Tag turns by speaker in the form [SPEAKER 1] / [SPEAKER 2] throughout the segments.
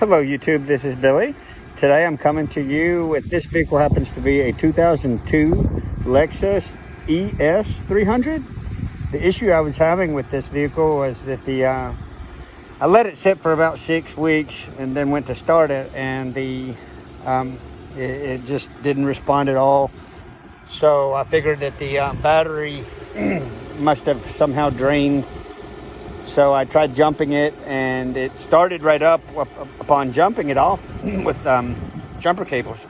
[SPEAKER 1] Hello YouTube, this is Billy. Today I'm coming to you with this vehicle. Happens to be a 2002 Lexus ES 300. The issue I was having with this vehicle was that I let it sit for about 6 weeks and then went to start it, and it just didn't respond at all. So I figured that the battery must have somehow drained. So I tried jumping it, and it started right up upon jumping it off with jumper cables.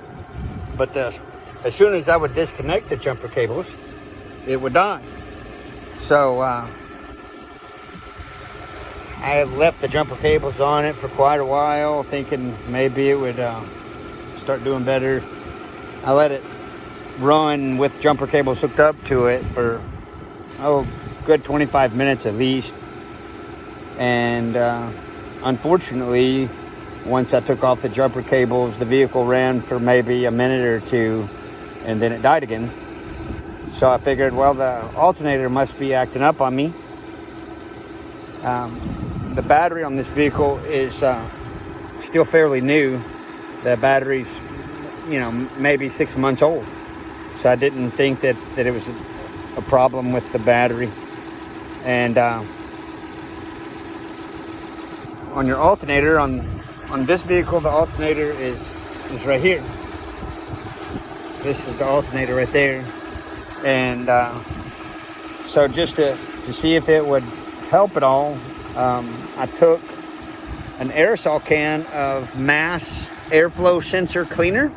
[SPEAKER 1] But as soon as I would disconnect the jumper cables, it would die. So I had left the jumper cables on it for quite a while, thinking maybe it would start doing better. I let it run with jumper cables hooked up to it for good 25 minutes at least. And unfortunately, once I took off the jumper cables, the vehicle ran for maybe a minute or two, and then it died again. So I figured, well, the alternator must be acting up on me. The battery on this vehicle is still fairly new. The battery's, maybe 6 months old. So I didn't think that it was a problem with the battery. And on your alternator, on this vehicle, the alternator is right here. This is the alternator right there. And so just to see if it would help at all, I took an aerosol can of mass airflow sensor cleaner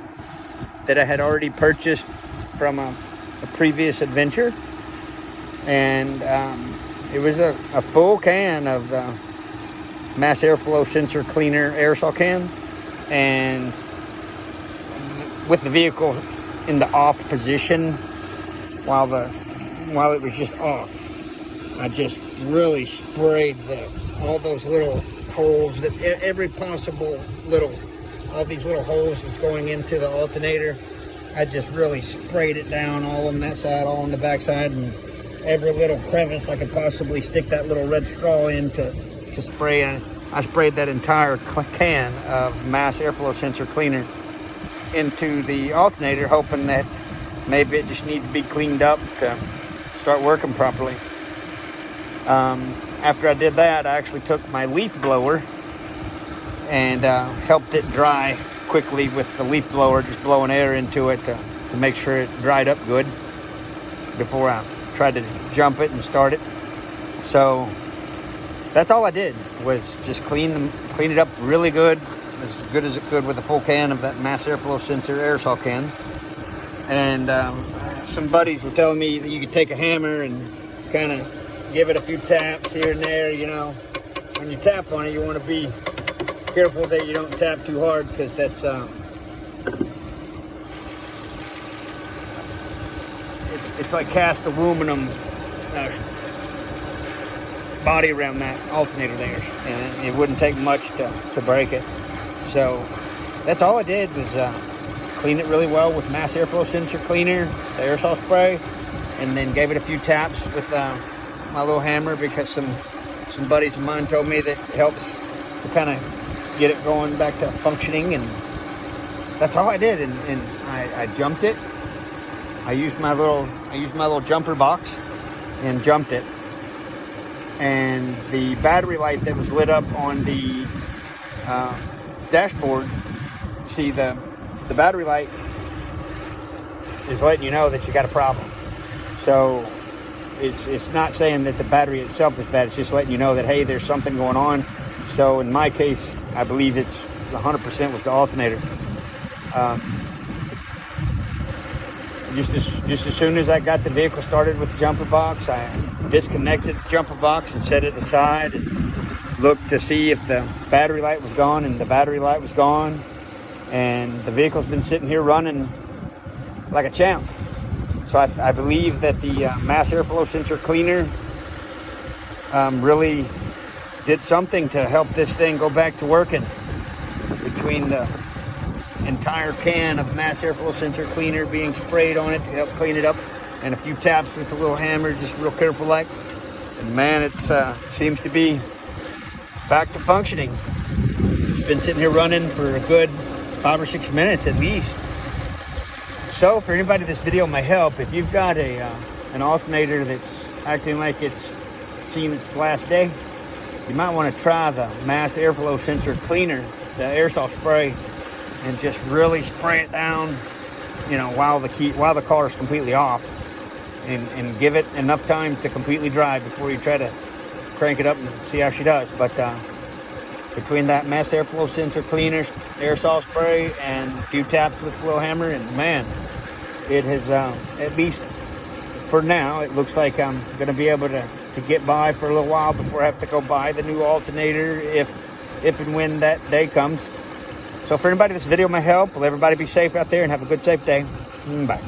[SPEAKER 1] that I had already purchased from a previous adventure. And it was a full can of mass airflow sensor cleaner aerosol can, and with the vehicle in the off position while it was just off, I just really sprayed all those little holes, that every possible all these little holes that's going into the alternator. I just really sprayed it down, all on that side, all on the back side, and every little crevice I could possibly stick that little red straw in to spray. I sprayed that entire can of mass airflow sensor cleaner into the alternator, hoping that maybe it just needs to be cleaned up to start working properly. After I did that, I actually took my leaf blower and helped it dry quickly with the leaf blower, just blowing air into it to make sure it dried up good before I tried to jump it and start it. So that's all I did, was just clean it up really good as it could with a full can of that mass airflow sensor aerosol can. And some buddies were telling me that you could take a hammer and kind of give it a few taps here and there. When you tap on it, you want to be careful that you don't tap too hard, because that's it's like cast aluminum body around that alternator there, and it wouldn't take much to break it. So that's all I did, was clean it really well with mass airflow sensor cleaner, the aerosol spray, and then gave it a few taps with my little hammer, because some buddies of mine told me that it helps to kind of get it going back to functioning. And that's all I did. And I jumped it. I used my little jumper box and jumped it. And the battery light that was lit up on the dashboard, see, the battery light is letting you know that you got a problem. So it's not saying that the battery itself is bad, it's just letting you know that, hey, there's something going on. So in my case, I believe it's 100% with the alternator. Just as soon as I got the vehicle started with the jumper box, I disconnected the jumper box and set it aside and looked to see if the battery light was gone, and the battery light was gone. And the vehicle's been sitting here running like a champ. So I believe that the mass airflow sensor cleaner really did something to help this thing go back to working. Between the entire can of mass airflow sensor cleaner being sprayed on it to help clean it up, and a few taps with a little hammer, just real careful like, and man, it seems to be back to functioning. been sitting here running for a good 5 or 6 minutes at least. So for anybody this video may help, if you've got an alternator that's acting like it's seen its last day, you might want to try the mass airflow sensor cleaner, the aerosol spray, and just really spray it down, you know, while the car is completely off, and give it enough time to completely dry before you try to crank it up and see how she does. But between that mass airflow sensor cleaner, aerosol spray, and a few taps with flow hammer, and man, it has, at least for now, it looks like I'm going to be able to get by for a little while before I have to go buy the new alternator if and when that day comes. So for anybody this video may help, will everybody be safe out there and have a good, safe day. Bye.